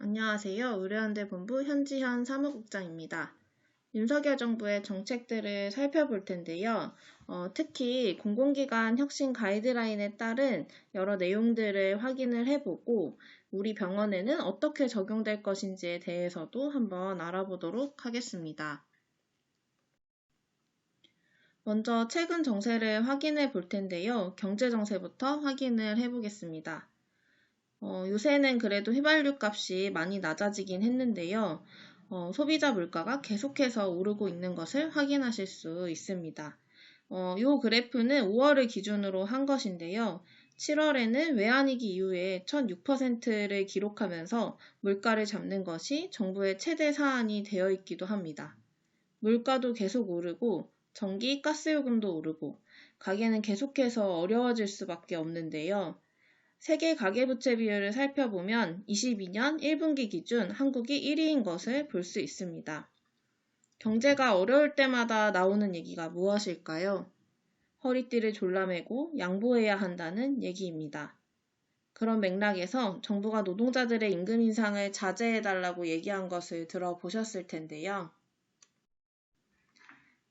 안녕하세요. 의료연대 본부 현지현 사무국장입니다. 윤석열 정부의 정책들을 살펴볼 텐데요. 특히 공공기관 혁신 가이드라인에 따른 여러 내용들을 확인을 해보고 우리 병원에는 어떻게 적용될 것인지에 대해서도 한번 알아보도록 하겠습니다. 먼저 최근 정세를 확인해 볼 텐데요. 경제 정세부터 확인을 해보겠습니다. 요새는 그래도 휘발유 값이 많이 낮아지긴 했는데요. 소비자 물가가 계속해서 오르고 있는 것을 확인하실 수 있습니다. 이 그래프는 5월을 기준으로 한 것인데요. 7월에는 외환위기 이후에 1006%를 기록하면서 물가를 잡는 것이 정부의 최대 사안이 되어 있기도 합니다. 물가도 계속 오르고 전기, 가스요금도 오르고 가게는 계속해서 어려워질 수밖에 없는데요. 세계 가계부채 비율을 살펴보면 22년 1분기 기준 한국이 1위인 것을 볼 수 있습니다. 경제가 어려울 때마다 나오는 얘기가 무엇일까요? 허리띠를 졸라매고 양보해야 한다는 얘기입니다. 그런 맥락에서 정부가 노동자들의 임금 인상을 자제해달라고 얘기한 것을 들어보셨을 텐데요.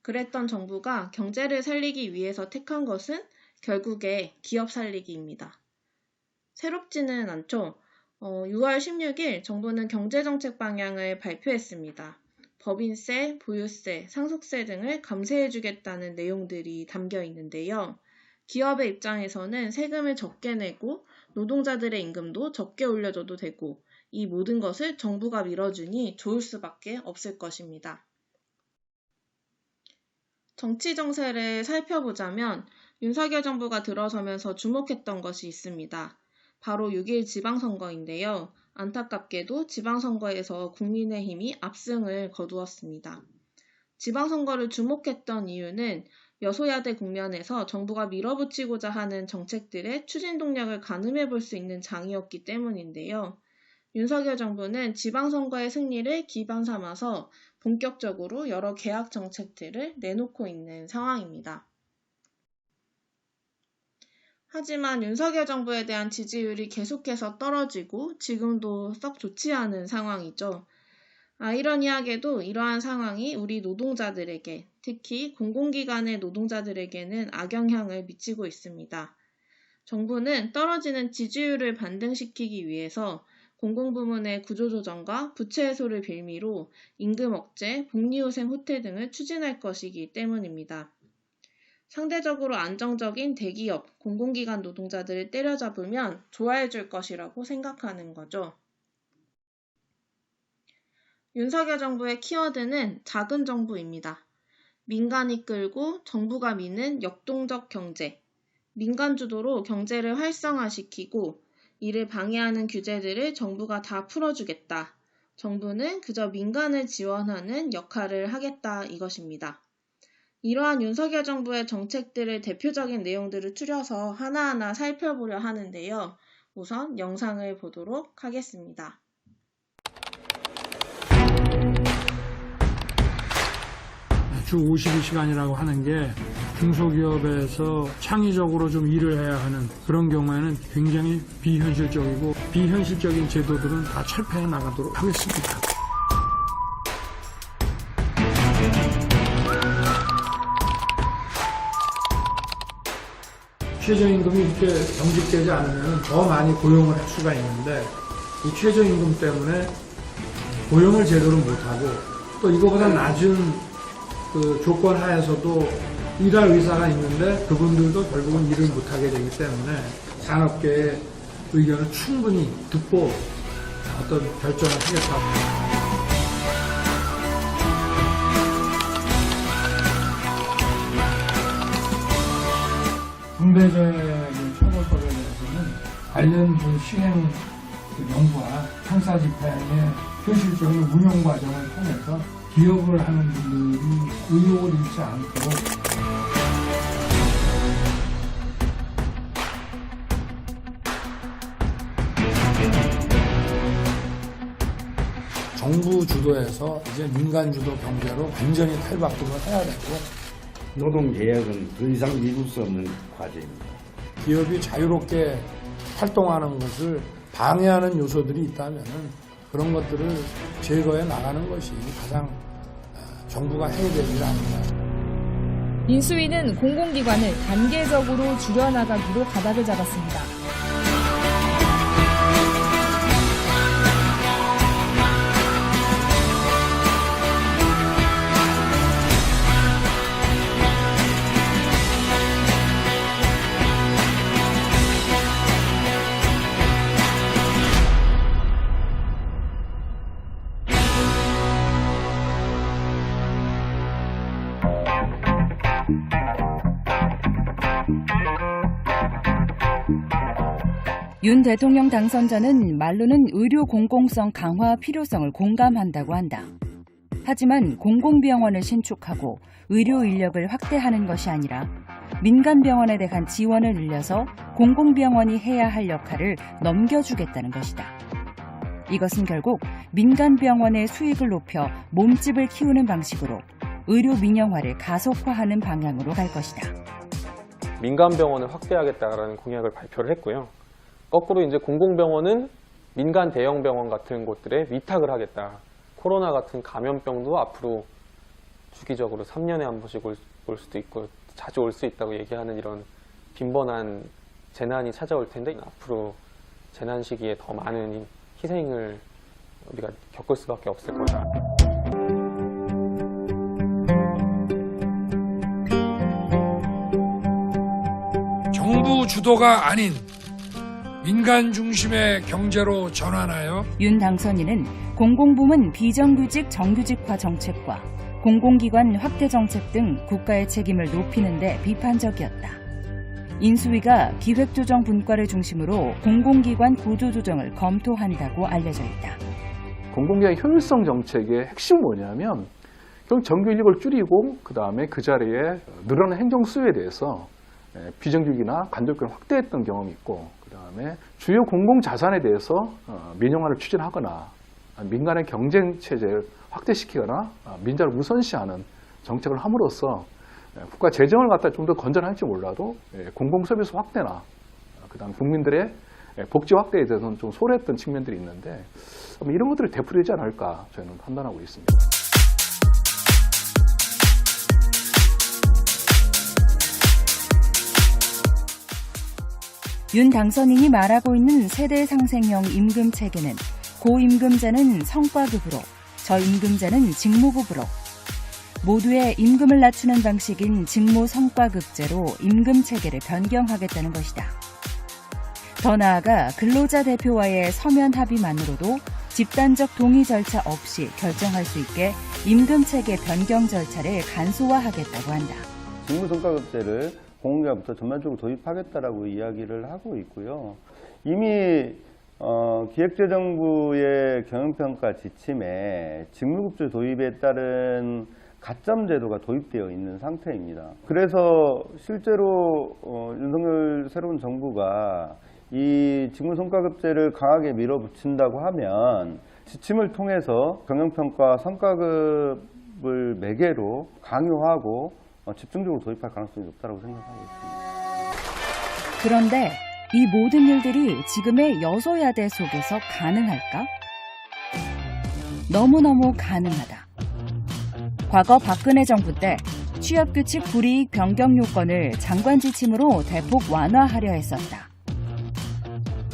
그랬던 정부가 경제를 살리기 위해서 택한 것은 결국에 기업 살리기입니다. 새롭지는 않죠. 6월 16일 정부는 경제정책 방향을 발표했습니다. 법인세, 보유세, 상속세 등을 감세해주겠다는 내용들이 담겨 있는데요. 기업의 입장에서는 세금을 적게 내고 노동자들의 임금도 적게 올려줘도 되고 이 모든 것을 정부가 밀어주니 좋을 수밖에 없을 것입니다. 정치 정세를 살펴보자면 윤석열 정부가 들어서면서 주목했던 것이 있습니다. 바로 6일 지방선거인데요. 안타깝게도 지방선거에서 국민의힘이 압승을 거두었습니다. 지방선거를 주목했던 이유는 여소야대 국면에서 정부가 밀어붙이고자 하는 정책들의 추진 동력을 가늠해 볼 수 있는 장이었기 때문인데요. 윤석열 정부는 지방선거의 승리를 기반 삼아서 본격적으로 여러 개혁 정책들을 내놓고 있는 상황입니다. 하지만 윤석열 정부에 대한 지지율이 계속해서 떨어지고 지금도 썩 좋지 않은 상황이죠. 아이러니하게도 이러한 상황이 우리 노동자들에게, 특히 공공기관의 노동자들에게는 악영향을 미치고 있습니다. 정부는 떨어지는 지지율을 반등시키기 위해서 공공부문의 구조조정과 부채 해소를 빌미로 임금 억제, 복리후생 후퇴 등을 추진할 것이기 때문입니다. 상대적으로 안정적인 대기업, 공공기관 노동자들을 때려잡으면 좋아해줄 것이라고 생각하는 거죠. 윤석열 정부의 키워드는 작은 정부입니다. 민간이 끌고 정부가 미는 역동적 경제, 민간 주도로 경제를 활성화시키고 이를 방해하는 규제들을 정부가 다 풀어주겠다. 정부는 그저 민간을 지원하는 역할을 하겠다 이것입니다. 이러한 윤석열 정부의 정책들의 대표적인 내용들을 추려서 하나하나 살펴보려 하는데요. 우선 영상을 보도록 하겠습니다. 주 52시간이라고 하는 게 중소기업에서 창의적으로 좀 일을 해야 하는 그런 경우에는 굉장히 비현실적이고 비현실적인 제도들은 다 철폐해 나가도록 하겠습니다. 최저임금이 이렇게 경직되지 않으면 더 많이 고용을 할 수가 있는데 이 최저임금 때문에 고용을 제대로 못하고 또 이거보다 낮은 그 조건 하에서도 일할 의사가 있는데 그분들도 결국은 일을 못하게 되기 때문에 산업계의 의견을 충분히 듣고 어떤 결정을 하겠다. 중대재해 처벌법에 대해서는 관련 시행 연구와 형사 집행의 현실적인 운영 과정을 통해서 기업을 하는 분들이 의욕을 잃지 않도록 정부 주도에서 이제 민간 주도 경제로 완전히 탈바꿈을 해야 되고 노동개혁은 더 이상 미룰 수 없는 과제입니다. 기업이 자유롭게 활동하는 것을 방해하는 요소들이 있다면 그런 것들을 제거해 나가는 것이 가장 정부가 해야 될 일 아닌가. 인수위는 공공기관을 단계적으로 줄여나가기로 가닥을 잡았습니다. 윤 대통령 당선자는 말로는 의료 공공성 강화 필요성을 공감한다고 한다. 하지만 공공병원을 신축하고 의료 인력을 확대하는 것이 아니라 민간병원에 대한 지원을 늘려서 공공병원이 해야 할 역할을 넘겨주겠다는 것이다. 이것은 결국 민간병원의 수익을 높여 몸집을 키우는 방식으로 의료 민영화를 가속화하는 방향으로 갈 것이다. 민간병원을 확대하겠다라는 공약을 발표를 했고요. 거꾸로 이제 공공병원은 민간 대형병원 같은 곳들에 위탁을 하겠다. 코로나 같은 감염병도 앞으로 주기적으로 3년에 한 번씩 올 수도 있고 자주 올 수 있다고 얘기하는 이런 빈번한 재난이 찾아올 텐데 앞으로 재난 시기에 더 많은 희생을 우리가 겪을 수밖에 없을 거다. 정부 주도가 아닌 민간 중심의 경제로 전환하여 윤 당선인은 공공부문 비정규직 정규직화 정책과 공공기관 확대 정책 등 국가의 책임을 높이는 데 비판적이었다. 인수위가 기획조정 분과를 중심으로 공공기관 구조조정을 검토한다고 알려져 있다. 공공기관의 효율성 정책의 핵심은 뭐냐면 결국 정규 인력을 줄이고 그다음에 그 자리에 늘어난 행정 수요에 대해서 비정규직이나 간접권 확대했던 경험이 있고 그다음에 주요 공공 자산에 대해서 민영화를 추진하거나 민간의 경쟁 체제를 확대시키거나 민자를 우선시하는 정책을 함으로써 국가 재정을 갖다 좀 더 건전할지 몰라도 공공 서비스 확대나 그다음 국민들의 복지 확대에 대해서는 좀 소홀했던 측면들이 있는데 이런 것들을 되풀이하지 않을까 저희는 판단하고 있습니다. 윤 당선인이 말하고 있는 세대 상생형 임금 체계는 고임금자는 성과급으로, 저임금자는 직무급으로 모두의 임금을 낮추는 방식인 직무 성과급제로 임금 체계를 변경하겠다는 것이다. 더 나아가 근로자 대표와의 서면 합의만으로도 집단적 동의 절차 없이 결정할 수 있게 임금 체계 변경 절차를 간소화하겠다고 한다. 직무 성과급제를 공공기관부터 전반적으로 도입하겠다라고 이야기를 하고 있고요. 이미 기획재정부의 경영평가 지침에 직무급제 도입에 따른 가점 제도가 도입되어 있는 상태입니다. 그래서 실제로 윤석열 새로운 정부가 이 직무성과급제를 강하게 밀어붙인다고 하면 지침을 통해서 경영평가 성과급을 매개로 강요하고 집중적으로 도입할 가능성이 높다고 생각하고 있습니다. 그런데 이 모든 일들이 지금의 여소야대 속에서 가능할까? 너무너무 가능하다. 과거 박근혜 정부 때 취업규칙 불이익 변경 요건을 장관 지침으로 대폭 완화하려 했었다.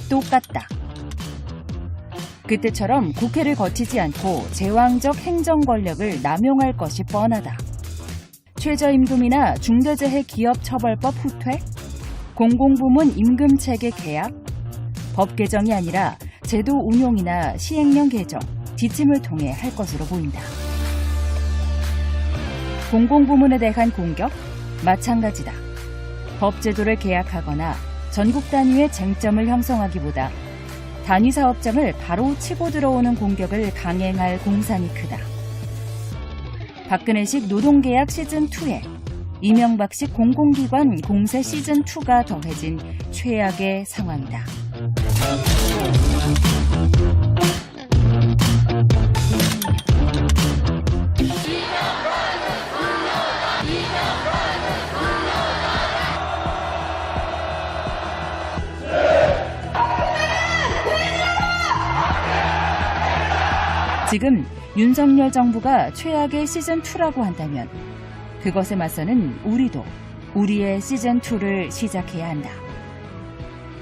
똑같다. 그때처럼 국회를 거치지 않고 제왕적 행정 권력을 남용할 것이 뻔하다. 최저임금이나 중대재해 기업처벌법 후퇴, 공공부문 임금체계 개혁, 법 개정이 아니라 제도 운용이나 시행령 개정, 지침을 통해 할 것으로 보인다. 공공부문에 대한 공격? 마찬가지다. 법제도를 개혁하거나 전국 단위의 쟁점을 형성하기보다 단위 사업장을 바로 치고 들어오는 공격을 강행할 공산이 크다. 박근혜식 노동계약 시즌2에 이명박식 공공기관 공세 시즌2가 더해진 최악의 상황이다. 지금 윤석열 정부가 최악의 시즌2라고 한다면 그것에 맞서는 우리도 우리의 시즌2를 시작해야 한다.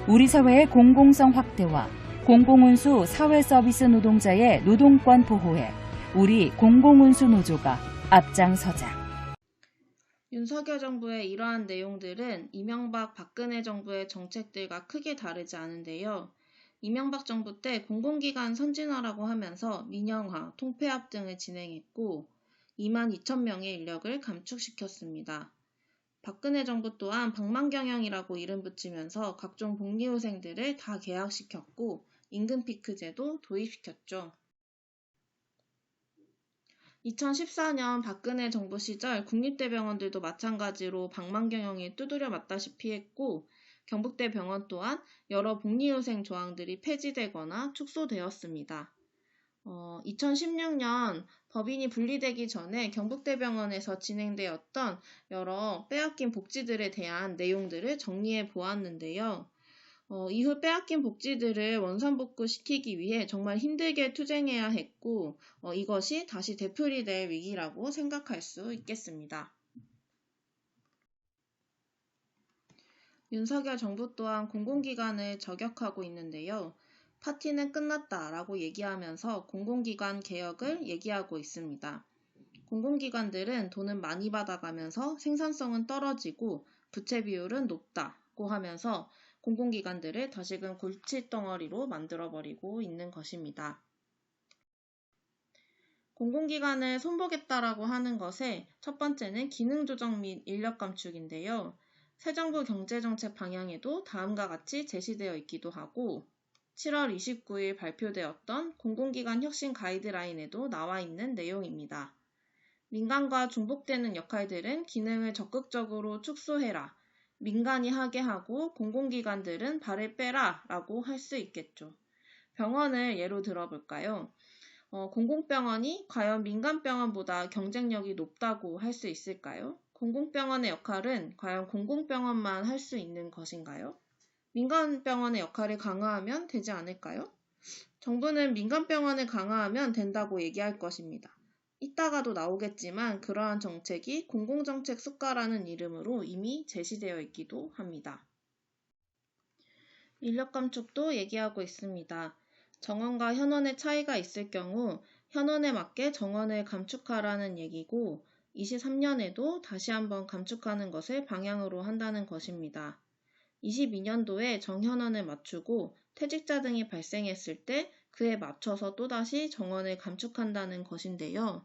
우리 사회의 공공성 확대와 공공운수 사회서비스 노동자의 노동권 보호에 우리 공공운수 노조가 앞장서자. 윤석열 정부의 이러한 내용들은 이명박 박근혜 정부의 정책들과 크게 다르지 않은데요. 이명박 정부 때 공공기관 선진화라고 하면서 민영화, 통폐합 등을 진행했고 2만 2천 명의 인력을 감축시켰습니다. 박근혜 정부 또한 방망경영이라고 이름 붙이면서 각종 복리후생들을 다 계약시켰고 임금 피크 제도 도입시켰죠. 2014년 박근혜 정부 시절 국립대병원들도 마찬가지로 방망경영에 두드려 맞다시피 했고 경북대병원 또한 여러 복리후생 조항들이 폐지되거나 축소되었습니다. 2016년 법인이 분리되기 전에 경북대병원에서 진행되었던 여러 빼앗긴 복지들에 대한 내용들을 정리해 보았는데요. 이후 빼앗긴 복지들을 원상복구시키기 위해 정말 힘들게 투쟁해야 했고 이것이 다시 되풀이될 위기라고 생각할 수 있겠습니다. 윤석열 정부 또한 공공기관을 저격하고 있는데요. 파티는 끝났다라고 얘기하면서 공공기관 개혁을 얘기하고 있습니다. 공공기관들은 돈은 많이 받아가면서 생산성은 떨어지고 부채 비율은 높다고 하면서 공공기관들을 다시금 골칫덩어리로 만들어버리고 있는 것입니다. 공공기관을 손보겠다라고 하는 것의 첫 번째는 기능조정 및 인력 감축인데요. 새 정부 경제정책 방향에도 다음과 같이 제시되어 있기도 하고 7월 29일 발표되었던 공공기관 혁신 가이드라인에도 나와 있는 내용입니다. 민간과 중복되는 역할들은 기능을 적극적으로 축소해라. 민간이 하게 하고 공공기관들은 발을 빼라 라고 할 수 있겠죠. 병원을 예로 들어볼까요? 공공병원이 과연 민간병원보다 경쟁력이 높다고 할 수 있을까요? 공공병원의 역할은 과연 공공병원만 할 수 있는 것인가요? 민간병원의 역할을 강화하면 되지 않을까요? 정부는 민간병원을 강화하면 된다고 얘기할 것입니다. 이따가도 나오겠지만 그러한 정책이 공공정책 수가라는 이름으로 이미 제시되어 있기도 합니다. 인력 감축도 얘기하고 있습니다. 정원과 현원의 차이가 있을 경우 현원에 맞게 정원을 감축하라는 얘기고 23년에도 다시 한번 감축하는 것을 방향으로 한다는 것입니다. 22년도에 정현원을 맞추고 퇴직자 등이 발생했을 때 그에 맞춰서 또다시 정원을 감축한다는 것인데요.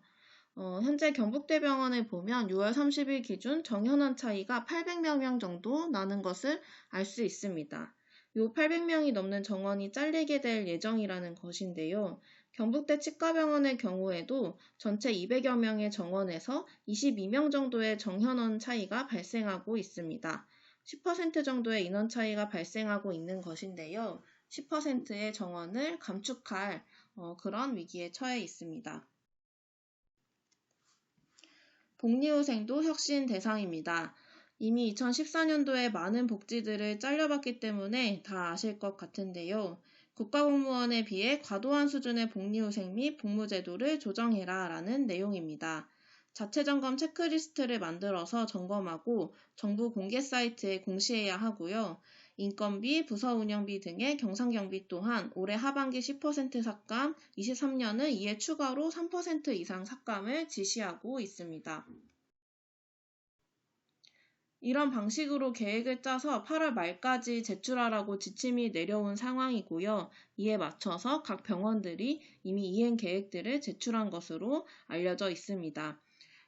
현재 경북대병원을 보면 6월 30일 기준 정현원 차이가 800여 명 정도 나는 것을 알 수 있습니다. 이 800명이 넘는 정원이 잘리게 될 예정이라는 것인데요. 경북대 치과병원의 경우에도 전체 200여 명의 정원에서 22명 정도의 정현원 차이가 발생하고 있습니다. 10% 정도의 인원 차이가 발생하고 있는 것인데요. 10%의 정원을 감축할 그런 위기에 처해 있습니다. 복리후생도 혁신 대상입니다. 이미 2014년도에 많은 복지들을 잘려봤기 때문에 다 아실 것 같은데요. 국가공무원에 비해 과도한 수준의 복리후생 및 복무제도를 조정해라 라는 내용입니다. 자체점검 체크리스트를 만들어서 점검하고 정부 공개 사이트에 공시해야 하고요. 인건비, 부서 운영비 등의 경상경비 또한 올해 하반기 10% 삭감, 23년은 이에 추가로 3% 이상 삭감을 지시하고 있습니다. 이런 방식으로 계획을 짜서 8월 말까지 제출하라고 지침이 내려온 상황이고요. 이에 맞춰서 각 병원들이 이미 이행 계획들을 제출한 것으로 알려져 있습니다.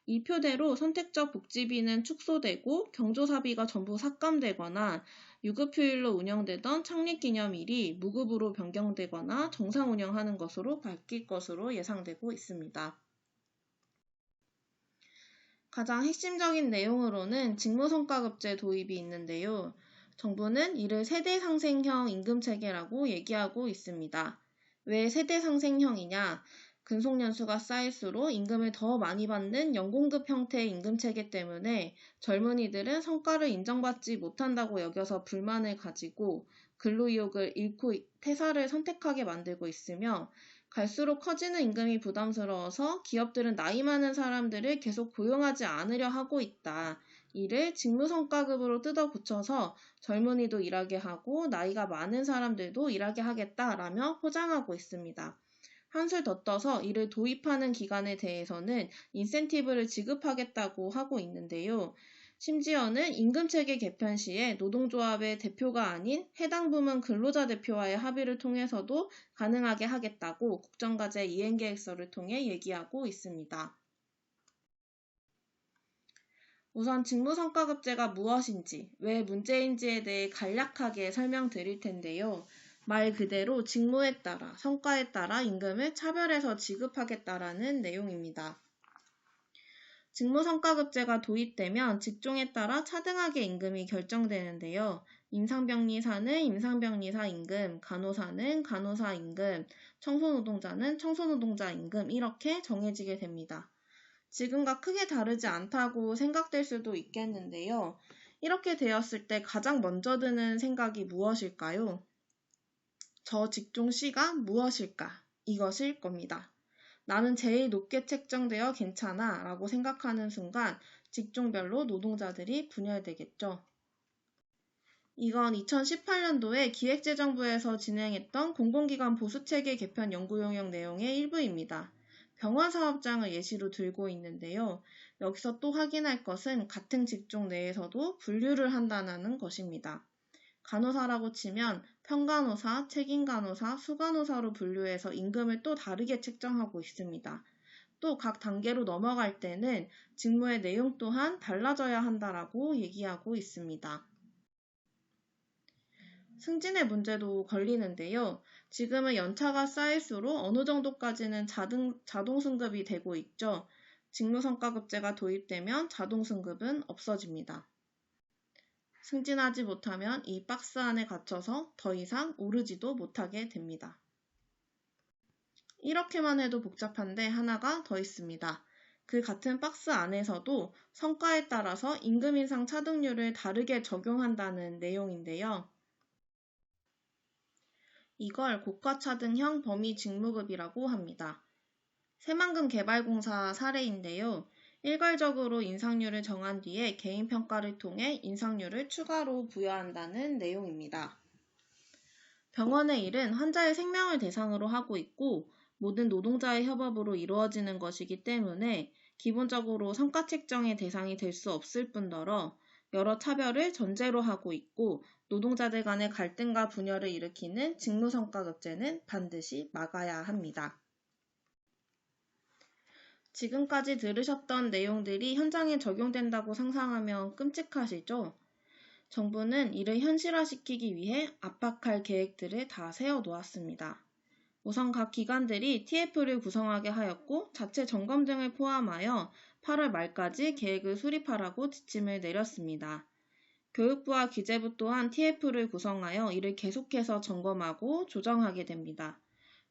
이 표대로 선택적 복지비는 축소되고 경조사비가 전부 삭감되거나 유급휴일로 운영되던 창립기념일이 무급으로 변경되거나 정상 운영하는 것으로 바뀔 것으로 예상되고 있습니다. 가장 핵심적인 내용으로는 직무성과급제 도입이 있는데요. 정부는 이를 세대상생형 임금체계라고 얘기하고 있습니다. 왜 세대상생형이냐? 근속연수가 쌓일수록 임금을 더 많이 받는 연공급 형태의 임금체계 때문에 젊은이들은 성과를 인정받지 못한다고 여겨서 불만을 가지고 근로의욕을 잃고 퇴사를 선택하게 만들고 있으며 갈수록 커지는 임금이 부담스러워서 기업들은 나이 많은 사람들을 계속 고용하지 않으려 하고 있다. 이를 직무성과급으로 뜯어 고쳐서 젊은이도 일하게 하고 나이가 많은 사람들도 일하게 하겠다라며 포장하고 있습니다. 한술 더 떠서 이를 도입하는 기관에 대해서는 인센티브를 지급하겠다고 하고 있는데요. 심지어는 임금체계 개편 시에 노동조합의 대표가 아닌 해당 부문 근로자 대표와의 합의를 통해서도 가능하게 하겠다고 국정과제 이행계획서를 통해 얘기하고 있습니다. 우선 직무성과급제가 무엇인지, 왜 문제인지에 대해 간략하게 설명드릴 텐데요. 말 그대로 직무에 따라, 성과에 따라 임금을 차별해서 지급하겠다라는 내용입니다. 직무성과급제가 도입되면 직종에 따라 차등하게 임금이 결정되는데요. 임상병리사는 임상병리사 임금, 간호사는 간호사 임금, 청소노동자는 청소노동자 임금 이렇게 정해지게 됩니다. 지금과 크게 다르지 않다고 생각될 수도 있겠는데요. 이렇게 되었을 때 가장 먼저 드는 생각이 무엇일까요? 저 직종 C가 무엇일까? 이것일 겁니다. 나는 제일 높게 책정되어 괜찮아 라고 생각하는 순간 직종별로 노동자들이 분열되겠죠. 이건 2018년도에 기획재정부에서 진행했던 공공기관 보수체계 개편 연구용역 내용의 일부입니다. 병원 사업장을 예시로 들고 있는데요. 여기서 또 확인할 것은 같은 직종 내에서도 분류를 한다는 것입니다. 간호사라고 치면 평간호사, 책임간호사, 수간호사로 분류해서 임금을 또 다르게 책정하고 있습니다. 또 각 단계로 넘어갈 때는 직무의 내용 또한 달라져야 한다라고 얘기하고 있습니다. 승진의 문제도 걸리는데요. 지금은 연차가 쌓일수록 어느 정도까지는 자동 승급이 되고 있죠. 직무성과급제가 도입되면 자동 승급은 없어집니다. 승진하지 못하면 이 박스 안에 갇혀서 더 이상 오르지도 못하게 됩니다. 이렇게만 해도 복잡한데 하나가 더 있습니다. 그 같은 박스 안에서도 성과에 따라서 임금 인상 차등률을 다르게 적용한다는 내용인데요. 이걸 고가차등형 범위 직무급이라고 합니다. 새만금개발공사 사례인데요. 일괄적으로 인상률을 정한 뒤에 개인평가를 통해 인상률을 추가로 부여한다는 내용입니다. 병원의 일은 환자의 생명을 대상으로 하고 있고 모든 노동자의 협업으로 이루어지는 것이기 때문에 기본적으로 성과 책정의 대상이 될 수 없을 뿐더러 여러 차별을 전제로 하고 있고 노동자들 간의 갈등과 분열을 일으키는 직무성과급제는 반드시 막아야 합니다. 지금까지 들으셨던 내용들이 현장에 적용된다고 상상하면 끔찍하시죠? 정부는 이를 현실화시키기 위해 압박할 계획들을 다 세워놓았습니다. 우선 각 기관들이 TF를 구성하게 하였고 자체 점검 등을 포함하여 8월 말까지 계획을 수립하라고 지침을 내렸습니다. 교육부와 기재부 또한 TF를 구성하여 이를 계속해서 점검하고 조정하게 됩니다.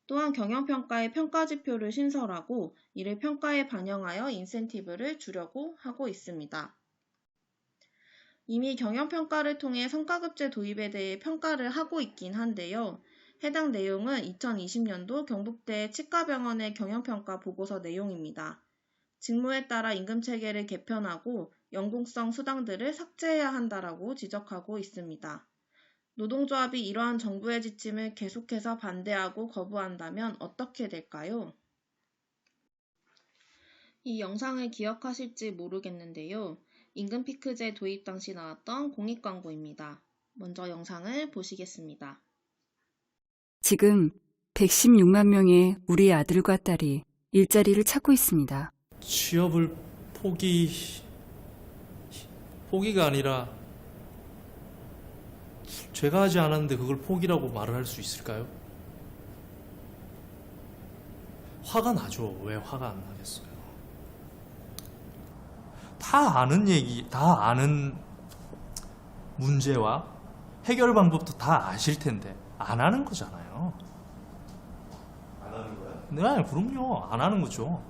또한 경영평가의 평가지표를 신설하고 이를 평가에 반영하여 인센티브를 주려고 하고 있습니다. 이미 경영평가를 통해 성과급제 도입에 대해 평가를 하고 있긴 한데요. 해당 내용은 2020년도 경북대 치과병원의 경영평가 보고서 내용입니다. 직무에 따라 임금체계를 개편하고 연공성 수당들을 삭제해야 한다라고 지적하고 있습니다. 노동조합이 이러한 정부의 지침을 계속해서 반대하고 거부한다면 어떻게 될까요? 이 영상을 기억하실지 모르겠는데요. 임금피크제 도입 당시 나왔던 공익광고입니다. 먼저 영상을 보시겠습니다. 지금 116만 명의 우리 아들과 딸이 일자리를 찾고 있습니다. 취업을 포기가 아니라 제가 하지 않았는데 그걸 포기라고 말을 할 수 있을까요? 화가 나죠. 왜 화가 안 나겠어요? 다 아는 얘기, 다 아는 문제와 해결 방법도 다 아실 텐데 안 하는 거잖아요. 안 하는 거야? 네, 그럼요. 안 하는 거죠.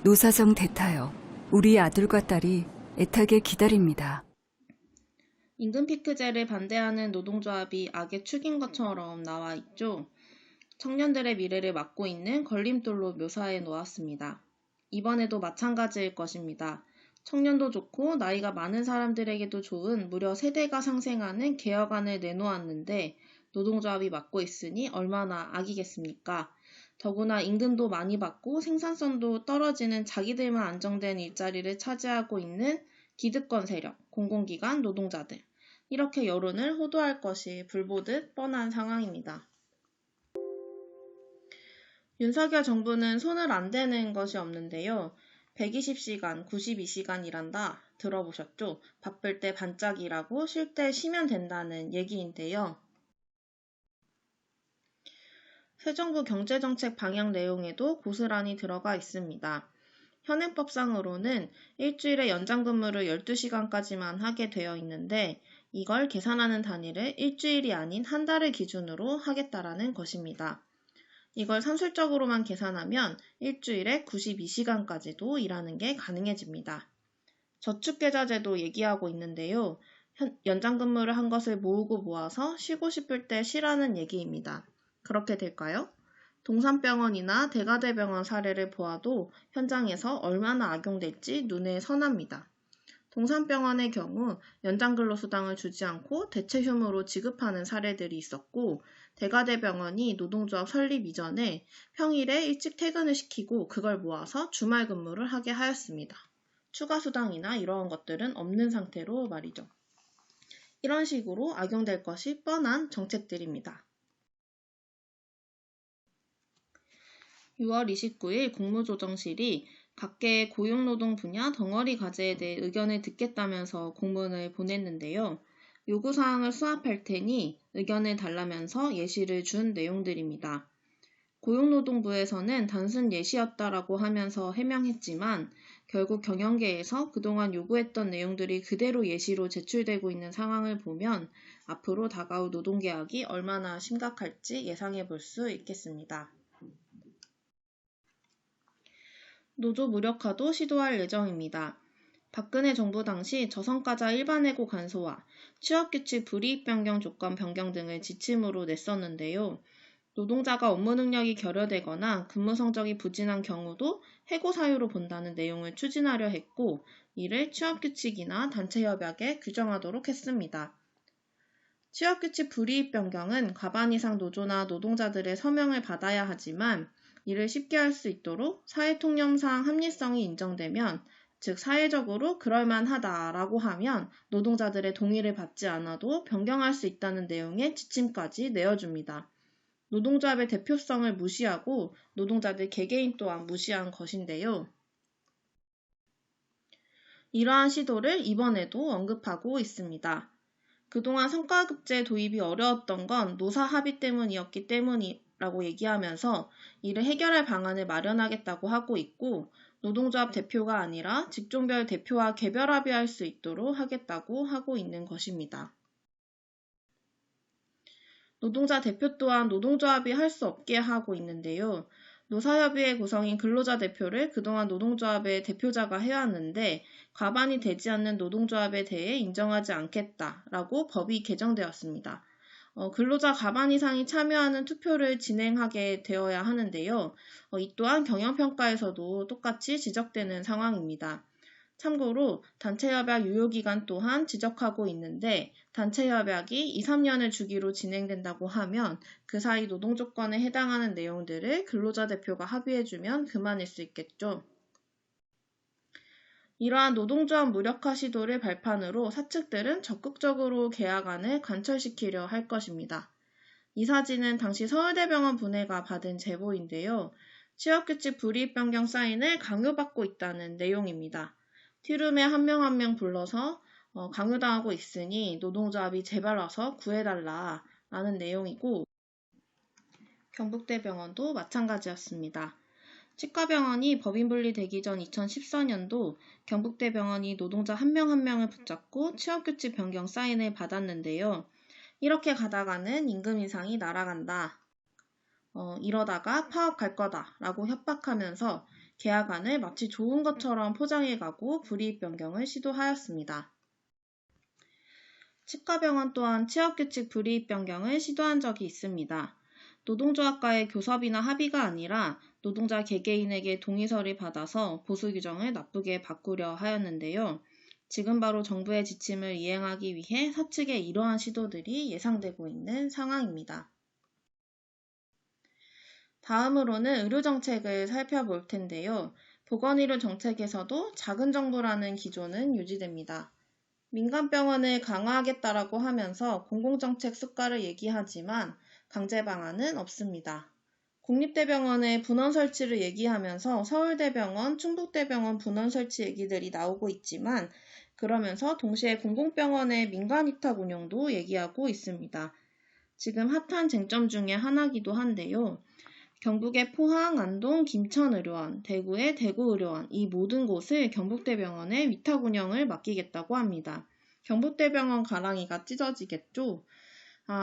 노사정 대타여 우리 아들과 딸이 애타게 기다립니다. 임금 피크제를 반대하는 노동조합이 악의 축인 것처럼 나와 있죠. 청년들의 미래를 막고 있는 걸림돌로 묘사해 놓았습니다. 이번에도 마찬가지일 것입니다. 청년도 좋고 나이가 많은 사람들에게도 좋은 무려 세대가 상생하는 개혁안을 내놓았는데 노동조합이 막고 있으니 얼마나 악이겠습니까? 더구나 임금도 많이 받고 생산성도 떨어지는 자기들만 안정된 일자리를 차지하고 있는 기득권 세력, 공공기관 노동자들. 이렇게 여론을 호도할 것이 불보듯 뻔한 상황입니다. 윤석열 정부는 손을 안 대는 것이 없는데요. 120시간, 92시간 일한다. 들어보셨죠? 바쁠 때 반짝이라고 쉴 때 쉬면 된다는 얘기인데요. 새 정부 경제정책 방향 내용에도 고스란히 들어가 있습니다. 현행법상으로는 일주일에 연장근무를 12시간까지만 하게 되어 있는데 이걸 계산하는 단위를 일주일이 아닌 한 달을 기준으로 하겠다라는 것입니다. 이걸 산술적으로만 계산하면 일주일에 92시간까지도 일하는 게 가능해집니다. 저축계좌제도 얘기하고 있는데요. 연장근무를 한 것을 모으고 모아서 쉬고 싶을 때 쉬라는 얘기입니다. 그렇게 될까요? 동산병원이나 대가대병원 사례를 보아도 현장에서 얼마나 악용될지 눈에 선합니다. 동산병원의 경우 연장근로수당을 주지 않고 대체휴무로 지급하는 사례들이 있었고 대가대병원이 노동조합 설립 이전에 평일에 일찍 퇴근을 시키고 그걸 모아서 주말 근무를 하게 하였습니다. 추가 수당이나 이러한 것들은 없는 상태로 말이죠. 이런 식으로 악용될 것이 뻔한 정책들입니다. 6월 29일 국무조정실이 각계의 고용노동 분야 덩어리 과제에 대해 의견을 듣겠다면서 공문을 보냈는데요. 요구사항을 수합할 테니 의견을 달라면서 예시를 준 내용들입니다. 고용노동부에서는 단순 예시였다라고 하면서 해명했지만 결국 경영계에서 그동안 요구했던 내용들이 그대로 예시로 제출되고 있는 상황을 보면 앞으로 다가올 노동개혁이 얼마나 심각할지 예상해 볼 수 있겠습니다. 노조 무력화도 시도할 예정입니다. 박근혜 정부 당시 저성과자 일반해고 간소화, 취업규칙 불이익 변경 조건 변경 등을 지침으로 냈었는데요. 노동자가 업무 능력이 결여되거나 근무 성적이 부진한 경우도 해고 사유로 본다는 내용을 추진하려 했고 이를 취업규칙이나 단체협약에 규정하도록 했습니다. 취업규칙 불이익 변경은 과반 이상 노조나 노동자들의 서명을 받아야 하지만 이를 쉽게 할 수 있도록 사회통념상 합리성이 인정되면 즉 사회적으로 그럴만하다라고 하면 노동자들의 동의를 받지 않아도 변경할 수 있다는 내용의 지침까지 내어줍니다. 노동조합의 대표성을 무시하고 노동자들 개개인 또한 무시한 것인데요. 이러한 시도를 이번에도 언급하고 있습니다. 그동안 성과급제 도입이 어려웠던 건 노사 합의 때문이었기 때문이라고 얘기하면서 이를 해결할 방안을 마련하겠다고 하고 있고 노동조합 대표가 아니라 직종별 대표와 개별 합의할 수 있도록 하겠다고 하고 있는 것입니다. 노동자 대표 또한 노동조합이 할 수 없게 하고 있는데요. 노사협의회 구성인 근로자 대표를 그동안 노동조합의 대표자가 해왔는데 과반이 되지 않는 노동조합에 대해 인정하지 않겠다라고 법이 개정되었습니다. 근로자 과반 이상이 참여하는 투표를 진행하게 되어야 하는데요. 이 또한 경영평가에서도 똑같이 지적되는 상황입니다. 참고로 단체협약 유효기간 또한 지적하고 있는데 단체협약이 2, 3년을 주기로 진행된다고 하면 그 사이 노동조건에 해당하는 내용들을 근로자 대표가 합의해주면 그만일 수 있겠죠. 이러한 노동조합 무력화 시도를 발판으로 사측들은 적극적으로 계약안을 관철시키려 할 것입니다. 이 사진은 당시 서울대병원 분해가 받은 제보인데요. 취업규칙 불이익 변경 사인을 강요받고 있다는 내용입니다. 티룸에 한 명 한 명 불러서 강요당하고 있으니 노동조합이 제발 와서 구해달라 라는 내용이고 경북대병원도 마찬가지였습니다. 치과병원이 법인 분리되기 전 2014년도 경북대병원이 노동자 한 명 한 명을 붙잡고 취업규칙 변경 사인을 받았는데요. 이렇게 가다가는 임금 인상이 날아간다. 이러다가 파업 갈 거다 라고 협박하면서 계약안을 마치 좋은 것처럼 포장해가고 불이익 변경을 시도하였습니다. 치과병원 또한 취업규칙 불이익 변경을 시도한 적이 있습니다. 노동조합과의 교섭이나 합의가 아니라 노동자 개개인에게 동의서를 받아서 보수 규정을 나쁘게 바꾸려 하였는데요. 지금 바로 정부의 지침을 이행하기 위해 사측의 이러한 시도들이 예상되고 있는 상황입니다. 다음으로는 의료정책을 살펴볼 텐데요. 보건의료 정책에서도 작은 정부라는 기조는 유지됩니다. 민간병원을 강화하겠다라고 하면서 공공정책 수가를 얘기하지만 강제 방안은 없습니다. 국립대병원의 분원 설치를 얘기하면서 서울대병원, 충북대병원 분원 설치 얘기들이 나오고 있지만 그러면서 동시에 공공병원의 민간위탁 운영도 얘기하고 있습니다. 지금 핫한 쟁점 중에 하나기도 한데요. 경북의 포항, 안동, 김천의료원, 대구의 대구의료원 이 모든 곳을 경북대병원에 위탁 운영을 맡기겠다고 합니다. 경북대병원 가랑이가 찢어지겠죠?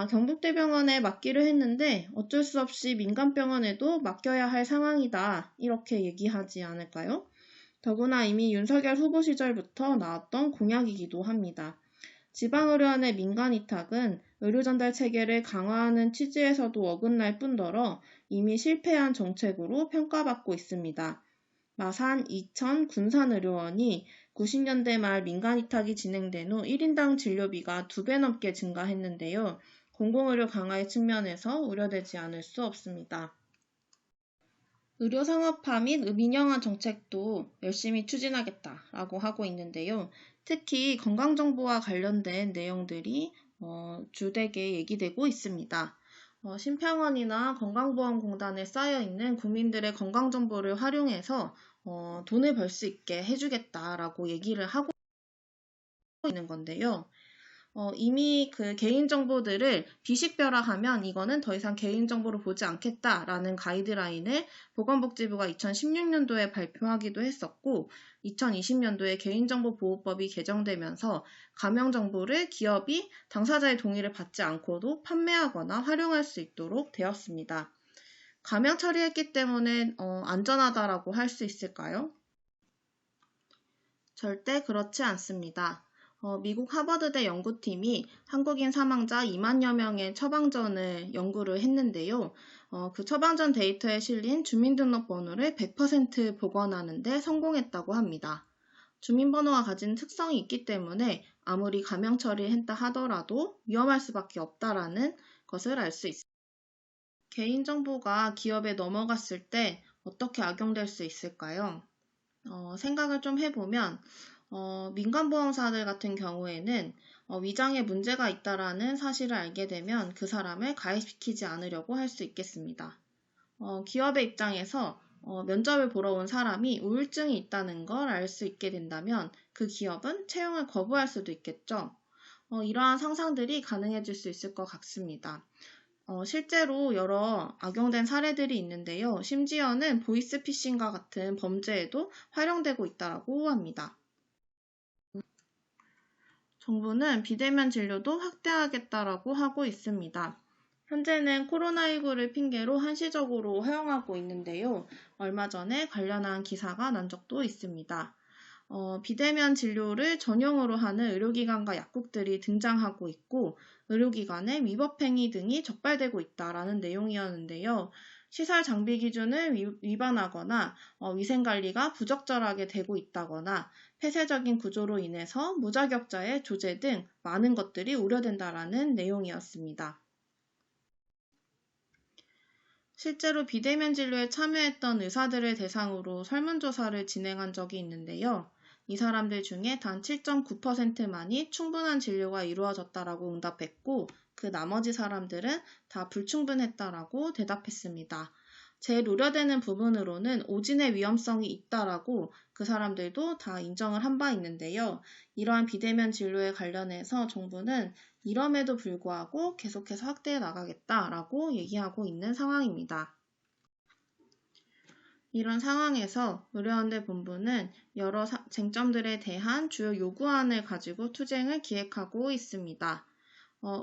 경북대병원에 맡기를 했는데 어쩔 수 없이 민간병원에도 맡겨야 할 상황이다 이렇게 얘기하지 않을까요? 더구나 이미 윤석열 후보 시절부터 나왔던 공약이기도 합니다. 지방의료원의 민간위탁은 의료전달 체계를 강화하는 취지에서도 어긋날 뿐더러 이미 실패한 정책으로 평가받고 있습니다. 마산, 이천, 군산의료원이 90년대 말 민간위탁이 진행된 후 1인당 진료비가 2배 넘게 증가했는데요. 공공의료 강화의 측면에서 우려되지 않을 수 없습니다. 의료상업화 및 민영화 정책도 열심히 추진하겠다라고 하고 있는데요. 특히 건강정보와 관련된 내용들이 주되게 얘기되고 있습니다. 심평원이나 건강보험공단에 쌓여있는 국민들의 건강정보를 활용해서 돈을 벌 수 있게 해주겠다라고 얘기를 하고 있는 건데요. 이미 그 개인정보들을 비식별화하면 이거는 더 이상 개인정보로 보지 않겠다라는 가이드라인을 보건복지부가 2016년도에 발표하기도 했었고 2020년도에 개인정보보호법이 개정되면서 가명정보를 기업이 당사자의 동의를 받지 않고도 판매하거나 활용할 수 있도록 되었습니다. 가명 처리했기 때문에 안전하다라고 할 수 있을까요? 절대 그렇지 않습니다. 미국 하버드대 연구팀이 한국인 사망자 2만여 명의 처방전을 연구를 했는데요. 그 처방전 데이터에 실린 주민등록번호를 100% 복원하는 데 성공했다고 합니다. 주민번호가 가진 특성이 있기 때문에 아무리 가명 처리했다 하더라도 위험할 수밖에 없다라는 것을 알 수 있습니다. 개인정보가 기업에 넘어갔을 때 어떻게 악용될 수 있을까요? 생각을 좀 해보면 민간보험사들 같은 경우에는 위장에 문제가 있다라는 사실을 알게 되면 그 사람을 가입시키지 않으려고 할 수 있겠습니다. 기업의 입장에서 면접을 보러 온 사람이 우울증이 있다는 걸 알 수 있게 된다면 그 기업은 채용을 거부할 수도 있겠죠. 이러한 상상들이 가능해질 수 있을 것 같습니다. 실제로 여러 악용된 사례들이 있는데요. 심지어는 보이스피싱과 같은 범죄에도 활용되고 있다고 합니다. 정부는 비대면 진료도 확대하겠다라고 하고 있습니다. 현재는 코로나19를 핑계로 한시적으로 허용하고 있는데요. 얼마 전에 관련한 기사가 난 적도 있습니다. 비대면 진료를 전용으로 하는 의료기관과 약국들이 등장하고 있고 의료기관의 위법행위 등이 적발되고 있다라는 내용이었는데요. 시설 장비 기준을 위반하거나 위생관리가 부적절하게 되고 있다거나 폐쇄적인 구조로 인해서 무자격자의 조제 등 많은 것들이 우려된다라는 내용이었습니다. 실제로 비대면 진료에 참여했던 의사들을 대상으로 설문조사를 진행한 적이 있는데요. 이 사람들 중에 단 7.9%만이 충분한 진료가 이루어졌다라고 응답했고 그 나머지 사람들은 다 불충분했다라고 대답했습니다. 제일 우려되는 부분으로는 오진의 위험성이 있다라고 그 사람들도 다 인정을 한 바 있는데요. 이러한 비대면 진료에 관련해서 정부는 이럼에도 불구하고 계속해서 확대해 나가겠다라고 얘기하고 있는 상황입니다. 이런 상황에서 의료연대 본부는 여러 쟁점들에 대한 주요 요구안을 가지고 투쟁을 기획하고 있습니다.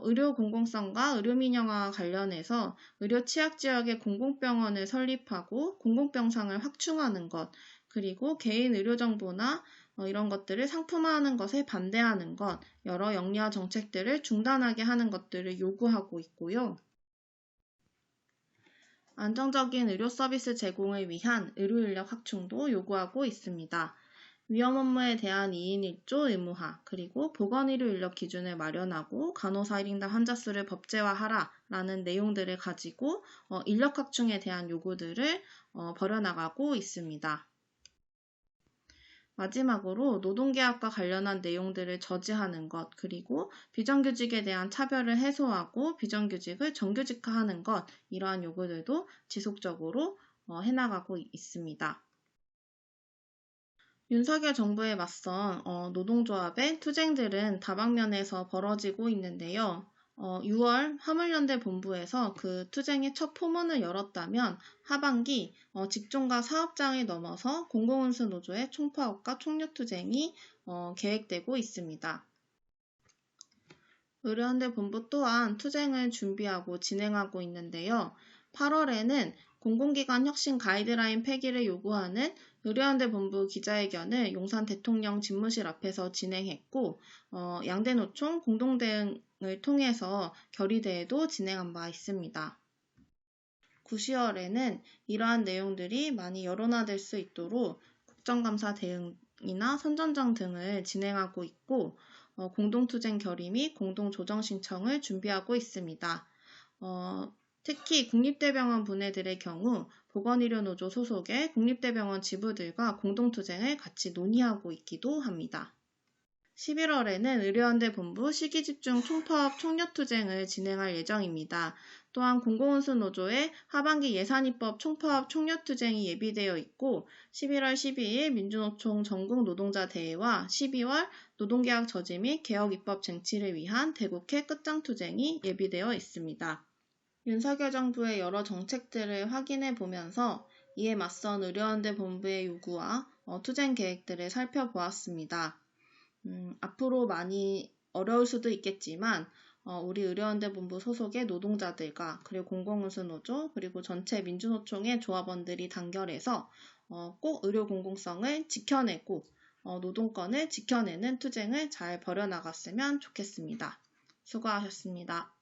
의료 공공성과 의료 민영화와 관련해서 의료 취약지역에 공공병원을 설립하고 공공병상을 확충하는 것, 그리고 개인 의료정보나 이런 것들을 상품화하는 것에 반대하는 것, 여러 영리화 정책들을 중단하게 하는 것들을 요구하고 있고요. 안정적인 의료 서비스 제공을 위한 의료 인력 확충도 요구하고 있습니다. 위험 업무에 대한 2인 1조 의무화, 그리고 보건의료 인력 기준을 마련하고 간호사 1인당 환자 수를 법제화하라 라는 내용들을 가지고 인력 확충에 대한 요구들을 벌여나가고 있습니다. 마지막으로 노동계약과 관련한 내용들을 저지하는 것, 그리고 비정규직에 대한 차별을 해소하고 비정규직을 정규직화하는 것, 이러한 요구들도 지속적으로 해나가고 있습니다. 윤석열 정부에 맞선 노동조합의 투쟁들은 다방면에서 벌어지고 있는데요. 6월 화물연대 본부에서 그 투쟁의 첫 포문을 열었다면 하반기 직종과 사업장을 넘어서 공공운수 노조의 총파업과 총력투쟁이 계획되고 있습니다. 의료연대 본부 또한 투쟁을 준비하고 진행하고 있는데요. 8월에는 공공기관 혁신 가이드라인 폐기를 요구하는 의료연대 본부 기자회견을 용산 대통령 집무실 앞에서 진행했고 양대 노총 공동대응을 통해서 결의대회도 진행한 바 있습니다. 9, 10월에는 이러한 내용들이 많이 여론화될 수 있도록 국정감사 대응이나 선전전 등을 진행하고 있고 공동투쟁 결의 및 공동조정 신청을 준비하고 있습니다. 특히 국립대병원 분해들의 경우 보건의료노조 소속의 국립대병원 지부들과 공동투쟁을 같이 논의하고 있기도 합니다. 11월에는 의료연대 본부 시기집중 총파업 총력투쟁을 진행할 예정입니다. 또한 공공운수노조의 하반기 예산입법 총파업 총력투쟁이 예비되어 있고 11월 12일 민주노총 전국노동자대회와 12월 노동계약 저지 및 개혁입법 쟁취를 위한 대국회 끝장투쟁이 예비되어 있습니다. 윤석열 정부의 여러 정책들을 확인해 보면서 이에 맞선 의료연대 본부의 요구와 투쟁 계획들을 살펴보았습니다. 앞으로 많이 어려울 수도 있겠지만 우리 의료연대 본부 소속의 노동자들과 그리고 공공운수노조 그리고 전체 민주노총의 조합원들이 단결해서 꼭 의료 공공성을 지켜내고 노동권을 지켜내는 투쟁을 잘 벌여나갔으면 좋겠습니다. 수고하셨습니다.